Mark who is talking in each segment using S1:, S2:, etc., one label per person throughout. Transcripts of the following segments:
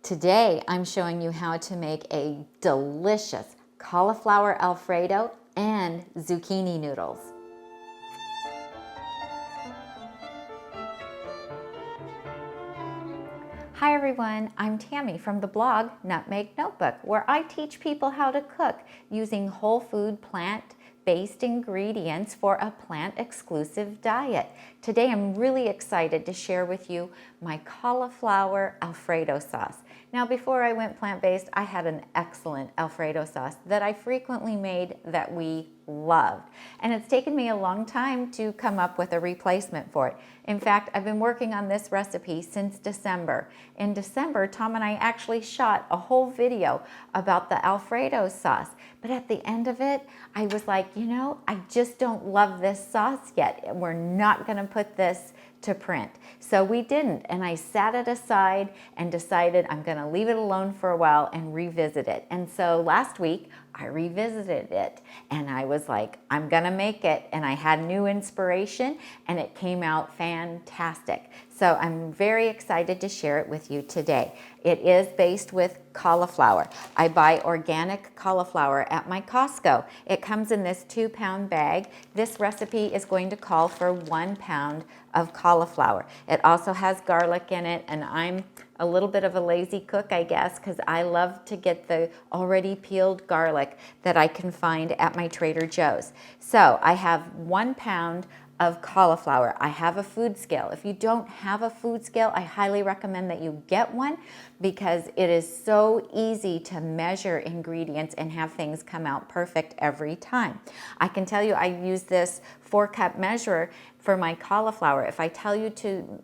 S1: Today, I'm showing you how to make a delicious cauliflower Alfredo and zucchini noodles. Hi everyone, I'm Tami from the blog Nutmeg Notebook, where I teach people how to cook using whole food plant-based ingredients for a plant-exclusive diet. Today I'm really excited to share with you my cauliflower Alfredo sauce. Now before I went plant-based, I had an excellent Alfredo sauce that I frequently made that we loved. And it's taken me a long time to come up with a replacement for it. In fact, I've been working on this recipe since December. In December, Tom and I actually shot a whole video about the Alfredo sauce. But at the end of it, I was like, you know, I just don't love this sauce yet. We're not going to put this to print. So we didn't, and I sat it aside and decided I'm going to leave it alone for a while and revisit it. And so last week I revisited it and I was like, I'm going to make it, and I had new inspiration and it came out fantastic. So I'm very excited to share it with you today. It is based with cauliflower. I buy organic cauliflower at my Costco. It comes in this 2-pound bag. This recipe is going to call for 1 pound of cauliflower. It also has garlic in it, and I'm a little bit of a lazy cook, I guess, because I love to get the already peeled garlic that I can find at my Trader Joe's. So I have 1 pound of cauliflower. I have a food scale. If you don't have a food scale, I highly recommend that you get one because it is so easy to measure ingredients and have things come out perfect every time. I can tell you I use this 4-cup measure for my cauliflower. If I tell you to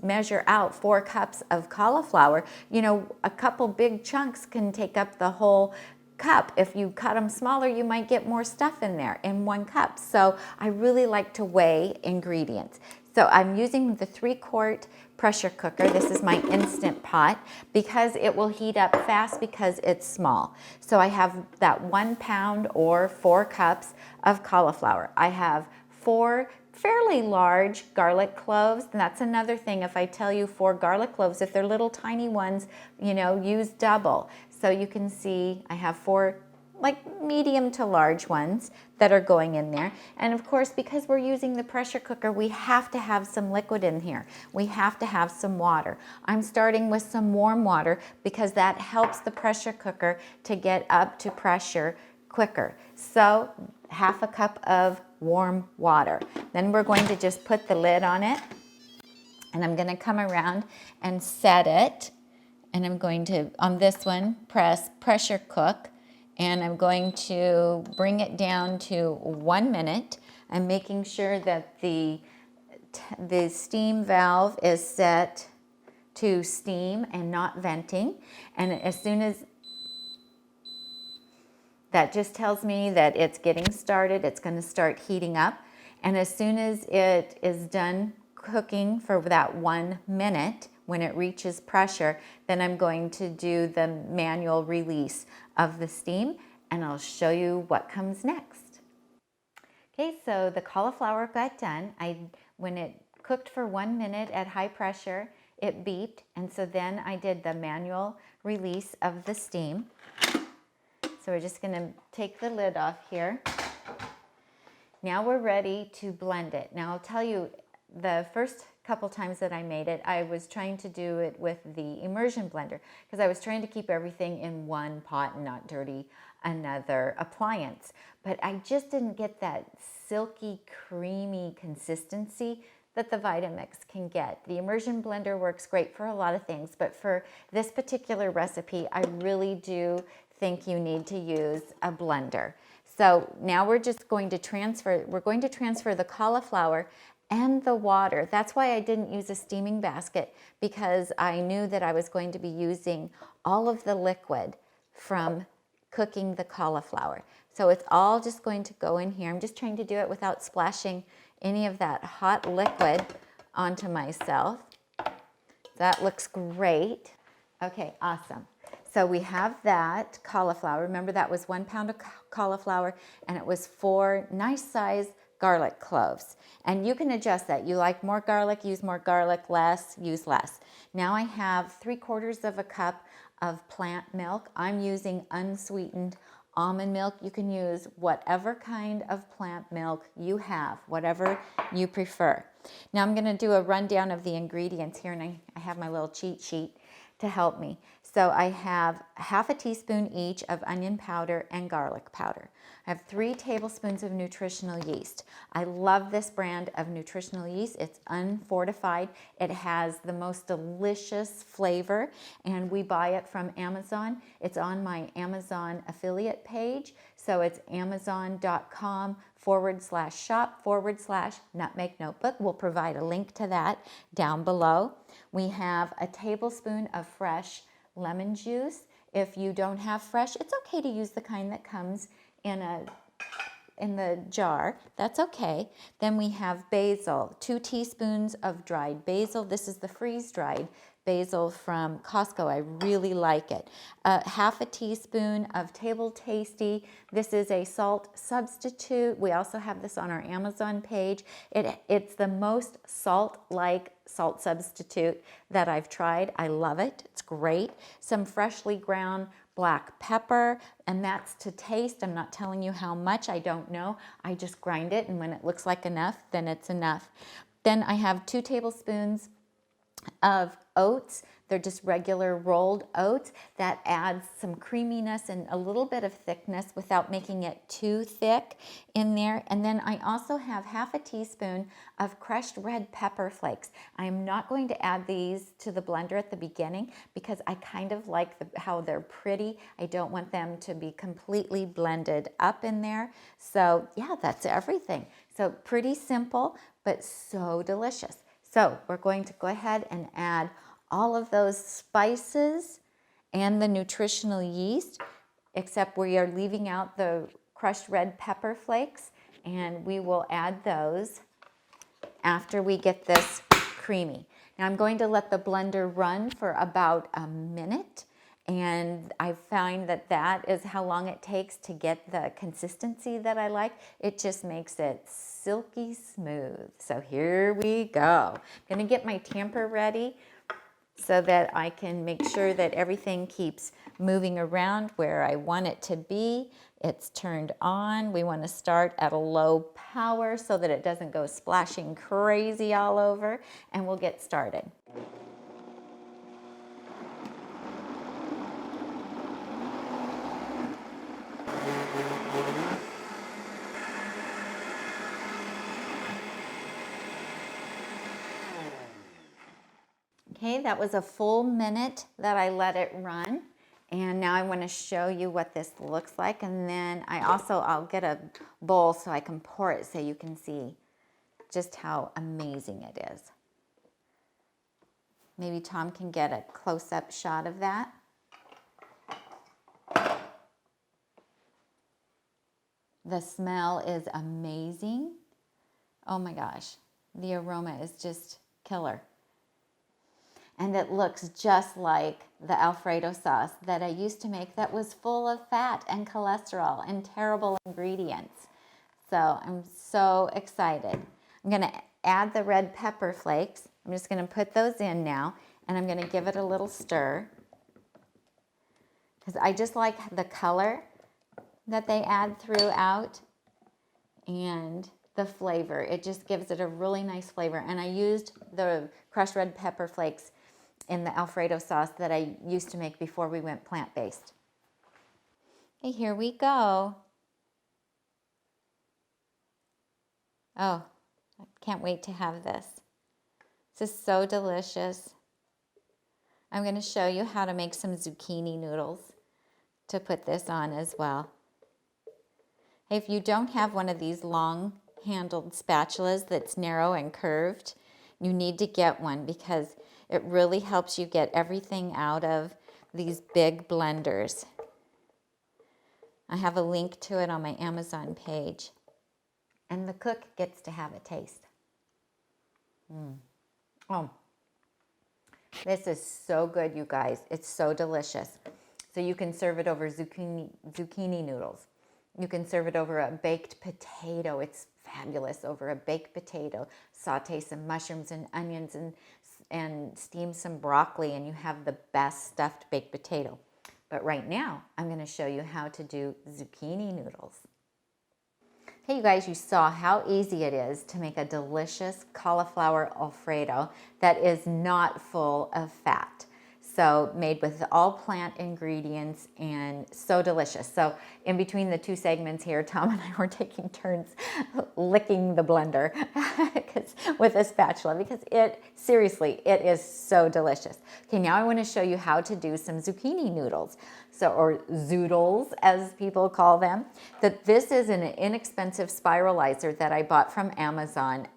S1: measure out 4 cups of cauliflower, you know, a couple big chunks can take up the whole cup. If you cut them smaller, you might get more stuff in there in 1 cup. So I really like to weigh ingredients. So I'm using the 3-quart pressure cooker. This is my Instant Pot because it will heat up fast because it's small. So I have that 1 pound or 4 cups of cauliflower. I have 4 fairly large garlic cloves, and that's another thing. If I tell you 4 garlic cloves, if they're little tiny ones, you know, use double. So you can see I have 4 like medium to large ones that are going in there. And of course, because we're using the pressure cooker, we have to have some liquid in here. We have to have some water. I'm starting with some warm water because that helps the pressure cooker to get up to pressure quicker. So 1/2 cup of warm water. Then we're going to just put the lid on it, and I'm going to come around and set it, and I'm going to, on this one, press pressure cook, and I'm going to bring it down to 1 minute. I'm making sure that the steam valve is set to steam and not venting, and as soon as that just tells me that it's getting started, it's going to start heating up. And as soon as it is done cooking for that 1 minute, when it reaches pressure, then I'm going to do the manual release of the steam, and I'll show you what comes next. Okay, so the cauliflower got done. When it cooked for 1 minute at high pressure, it beeped, and so then I did the manual release of the steam. So we're just going to take the lid off here. Now we're ready to blend it. Now I'll tell you, the first couple times that I made it, I was trying to do it with the immersion blender because I was trying to keep everything in one pot and not dirty another appliance. But I just didn't get that silky, creamy consistency that the Vitamix can get. The immersion blender works great for a lot of things, but for this particular recipe, I really do think you need to use a blender. So now we're just going to transfer the cauliflower and the water. That's why I didn't use a steaming basket, because I knew that I was going to be using all of the liquid from cooking the cauliflower. So it's all just going to go in here. I'm just trying to do it without splashing any of that hot liquid onto myself. That looks great. Okay, awesome. So we have that cauliflower. Remember, that was 1 pound of cauliflower, and it was 4 nice size garlic cloves. And you can adjust that. You like more garlic, use more garlic, less, use less. Now I have 3/4 of a cup of plant milk. I'm using unsweetened almond milk. You can use whatever kind of plant milk you have, whatever you prefer. Now I'm going to do a rundown of the ingredients here, and I have my little cheat sheet to help me. So I have 1/2 teaspoon each of onion powder and garlic powder. I have 3 tablespoons of nutritional yeast. I love this brand of nutritional yeast. It's unfortified. It has the most delicious flavor, and we buy it from Amazon. It's on my Amazon affiliate page. So it's amazon.com/shop/nutmeg notebook. We'll provide a link to that down below. We have a tablespoon of fresh lemon juice. If you don't have fresh, it's okay to use the kind that comes in the jar. That's okay. Then we have basil, 2 teaspoons of dried basil. This is the freeze-dried basil from Costco. I really like it. 1/2 teaspoon of Table Tasty. This is a salt substitute. We also have this on our Amazon page. It's the most salt-like salt substitute that I've tried. I love it. It's great. Some freshly ground black pepper, and that's to taste. I'm not telling you how much. I don't know. I just grind it, and when it looks like enough, then it's enough. Then I have 2 tablespoons of oats. They're just regular rolled oats. That adds some creaminess and a little bit of thickness without making it too thick in there. And then I also have 1/2 teaspoon of crushed red pepper flakes. I am not going to add these to the blender at the beginning because I kind of like how they're pretty. I don't want them to be completely blended up in there. So yeah, that's everything. So pretty simple, but so delicious. So we're going to go ahead and add all of those spices and the nutritional yeast, except we are leaving out the crushed red pepper flakes, and we will add those after we get this creamy. Now I'm going to let the blender run for about a minute, and I find that that is how long it takes to get the consistency that I like. It just makes it silky smooth. So here we go. I'm going to get my tamper ready so that I can make sure that everything keeps moving around where I want it to be. It's turned on. We want to start at a low power so that it doesn't go splashing crazy all over, and we'll get started. Okay, that was a full minute that I let it run. And now I want to show you what this looks like. And then I'll get a bowl so I can pour it so you can see just how amazing it is. Maybe Tom can get a close-up shot of that. The smell is amazing. Oh my gosh, the aroma is just killer. And it looks just like the Alfredo sauce that I used to make that was full of fat and cholesterol and terrible ingredients. So I'm so excited. I'm going to add the red pepper flakes. I'm just going to put those in now, and I'm going to give it a little stir because I just like the color that they add throughout and the flavor. It just gives it a really nice flavor. And I used the crushed red pepper flakes in the Alfredo sauce that I used to make before we went plant-based. Okay, here we go. Oh, I can't wait to have this. This is so delicious. I'm going to show you how to make some zucchini noodles to put this on as well. If you don't have one of these long-handled spatulas that's narrow and curved, you need to get one because it really helps you get everything out of these big blenders. I have a link to it on my Amazon page. And the cook gets to have a taste. Oh, this is so good, you guys. It's so delicious. So you can serve it over zucchini noodles. You can serve it over a baked potato. It's fabulous over a baked potato. Saute some mushrooms and onions and steam some broccoli, and you have the best stuffed baked potato. But right now, I'm going to show you how to do zucchini noodles. Hey, you guys, you saw how easy it is to make a delicious cauliflower Alfredo that is not full of fat. So made with all plant ingredients and so delicious. So in between the two segments here, Tom and I were taking turns licking the blender with a spatula because seriously, it is so delicious. Okay, now I want to show you how to do some zucchini noodles. So, or zoodles as people call them. This is an inexpensive spiralizer that I bought from Amazon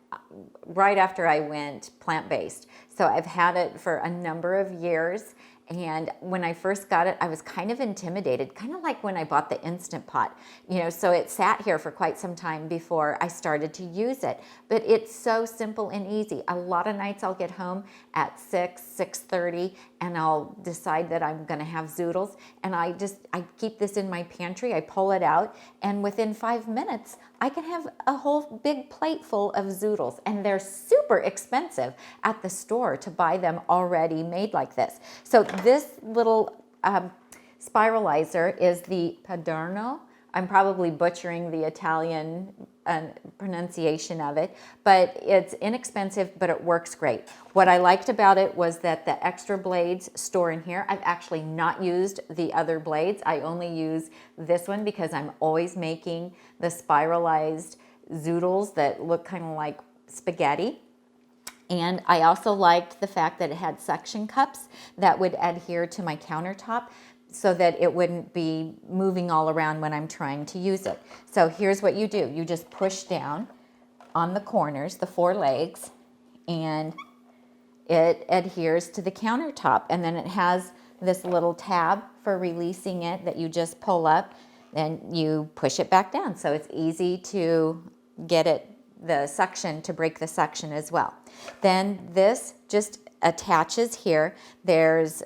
S1: right after I went plant-based. So I've had it for a number of years, and when I first got it, I was kind of intimidated, kind of like when I bought the Instant Pot, you know, so it sat here for quite some time before I started to use it. But it's so simple and easy. A lot of nights I'll get home at 6:30, and I'll decide that I'm gonna have zoodles, and I keep this in my pantry, I pull it out, and within 5 minutes, I can have a whole big plate full of zoodles, and they're super expensive at the store to buy them already made like this. So this little spiralizer is the Paderno. I'm probably butchering the Italian pronunciation of it, but it's inexpensive, but it works great. What I liked about it was that the extra blades store in here. I've actually not used the other blades. I only use this one because I'm always making the spiralized zoodles that look kind of like spaghetti. And I also liked the fact that it had suction cups that would adhere to my countertop so that it wouldn't be moving all around when I'm trying to use it. So here's what you do. You just push down on the corners, the 4 legs, and it adheres to the countertop. And then it has this little tab for releasing it that you just pull up, and you push it back down. So it's easy to get the suction, to break the suction as well. Then this just attaches here. There's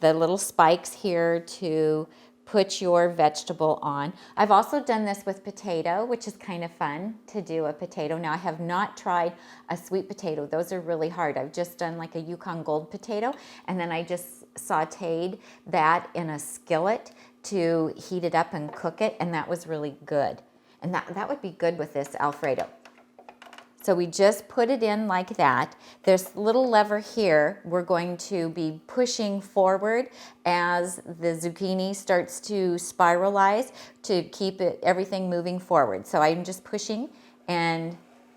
S1: the little spikes here to put your vegetable on. I've also done this with potato, which is kind of fun to do a potato. Now I have not tried a sweet potato. Those are really hard. I've just done like a Yukon Gold potato, and then I just sauteed that in a skillet to heat it up and cook it, and that was really good. And that would be good with this Alfredo. So we just put it in like that. This little lever here, we're going to be pushing forward as the zucchini starts to spiralize to keep everything moving forward. So I'm just pushing and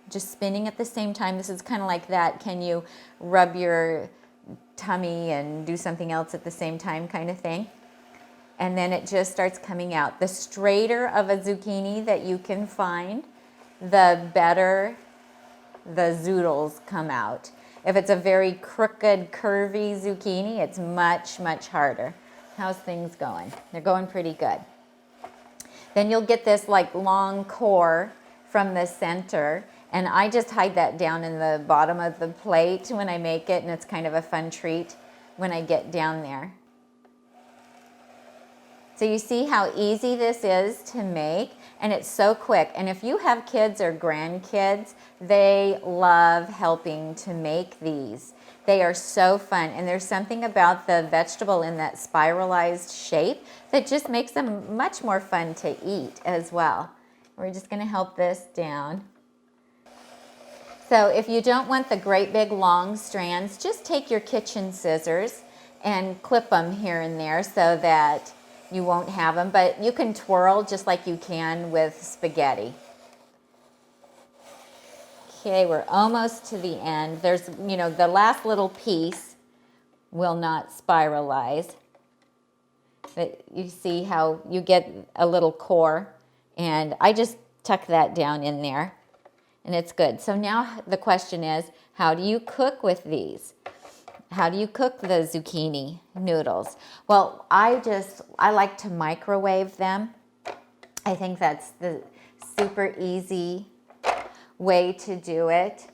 S1: just spinning at the same time. This is kind of like that, can you rub your tummy and do something else at the same time kind of thing. And then it just starts coming out. The straighter of a zucchini that you can find, the better the zoodles come out. If it's a very crooked, curvy zucchini, it's much, much harder. How's things going? They're going pretty good. Then you'll get this like long core from the center, and I just hide that down in the bottom of the plate when I make it, and it's kind of a fun treat when I get down there. So you see how easy this is to make, and it's so quick. And if you have kids or grandkids, they love helping to make these. They are so fun, and there's something about the vegetable in that spiralized shape that just makes them much more fun to eat as well. We're just gonna help this down. So if you don't want the great big long strands, just take your kitchen scissors and clip them here and there so that you won't have them, but you can twirl just like you can with spaghetti. Okay, we're almost to the end. There's, you know, the last little piece will not spiralize, but you see how you get a little core, and I just tuck that down in there, and it's good. So now the question is, how do you cook with these? How do you cook the zucchini noodles? Well, I like to microwave them. I think that's the super easy way to do it.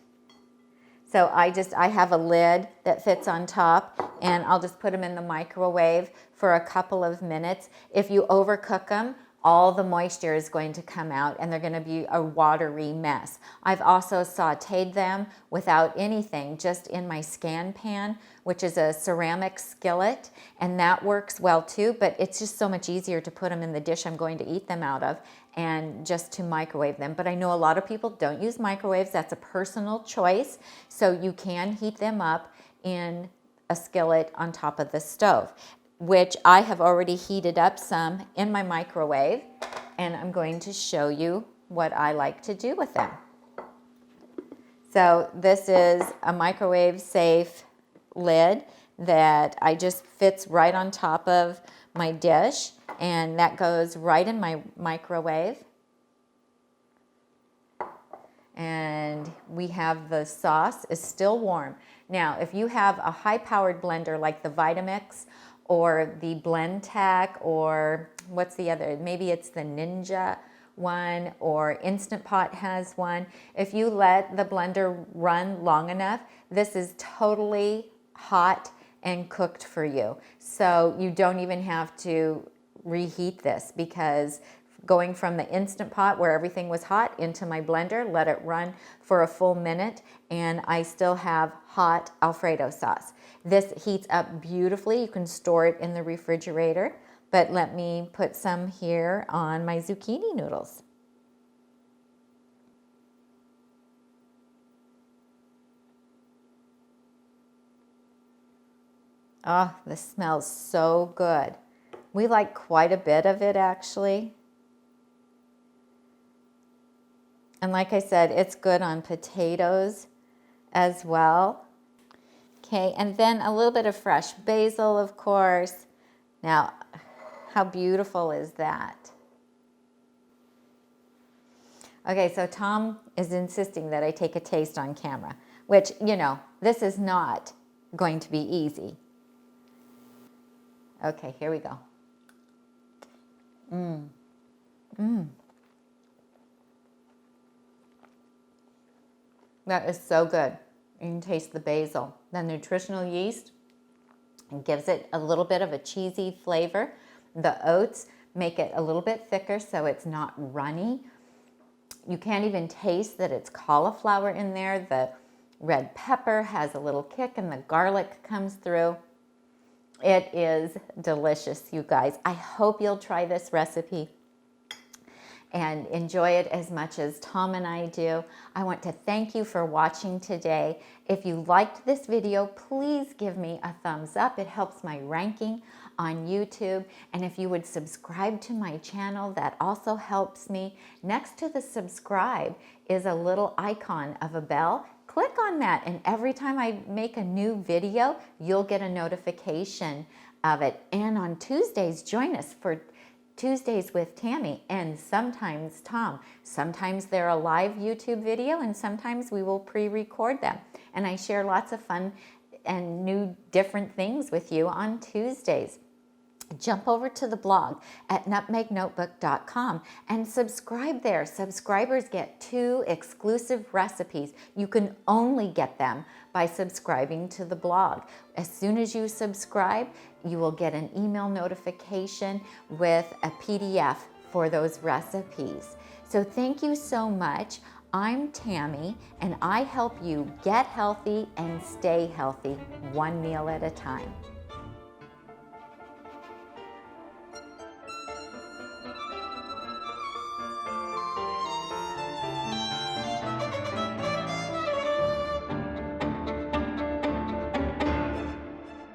S1: So I have a lid that fits on top, and I'll just put them in the microwave for a couple of minutes. If you overcook them, all the moisture is going to come out and they're going to be a watery mess. I've also sauteed them without anything, just in my scan pan, which is a ceramic skillet, and that works well too, but it's just so much easier to put them in the dish I'm going to eat them out of and just to microwave them. But I know a lot of people don't use microwaves. That's a personal choice. So you can heat them up in a skillet on top of the stove, which I have already heated up some in my microwave, and I'm going to show you what I like to do with them. So this is a microwave safe lid that I just fits right on top of my dish, and that goes right in my microwave. And we have the sauce is still warm. Now, if you have a high-powered blender like the Vitamix or the Blendtec, or what's the other? Maybe it's the Ninja one, or Instant Pot has one. If you let the blender run long enough, this is totally hot and cooked for you. So you don't even have to reheat this, because going from the Instant Pot where everything was hot into my blender, let it run for a full minute, and I still have hot Alfredo sauce. This heats up beautifully. You can store it in the refrigerator, but let me put some here on my zucchini noodles. Oh, this smells so good. We like quite a bit of it, actually. And like I said, it's good on potatoes as well. Okay, and then a little bit of fresh basil, of course. Now, how beautiful is that? Okay, so Tom is insisting that I take a taste on camera, which, you know, this is not going to be easy. Okay, here we go. That is so good. You can taste the basil. The nutritional yeast gives it a little bit of a cheesy flavor. The oats make it a little bit thicker so it's not runny. You can't even taste that it's cauliflower in there. The red pepper has a little kick and the garlic comes through. It is delicious, you guys. I hope you'll try this recipe and enjoy it as much as Tom and I do. I want to thank you for watching today. If you liked this video, please give me a thumbs up. It helps my ranking on YouTube. And if you would subscribe to my channel, that also helps me. Next to the subscribe is a little icon of a bell. Click on that, and every time I make a new video, you'll get a notification of it. And on Tuesdays, join us for Tuesdays with Tami and sometimes Tom. Sometimes they're a live YouTube video, and sometimes we will pre-record them. And I share lots of fun and new different things with you on Tuesdays. Jump over to the blog at nutmegnotebook.com and subscribe there. Subscribers get 2 exclusive recipes. You can only get them by subscribing to the blog. As soon as you subscribe, you will get an email notification with a PDF for those recipes. So thank you so much. I'm Tami, and I help you get healthy and stay healthy, one meal at a time.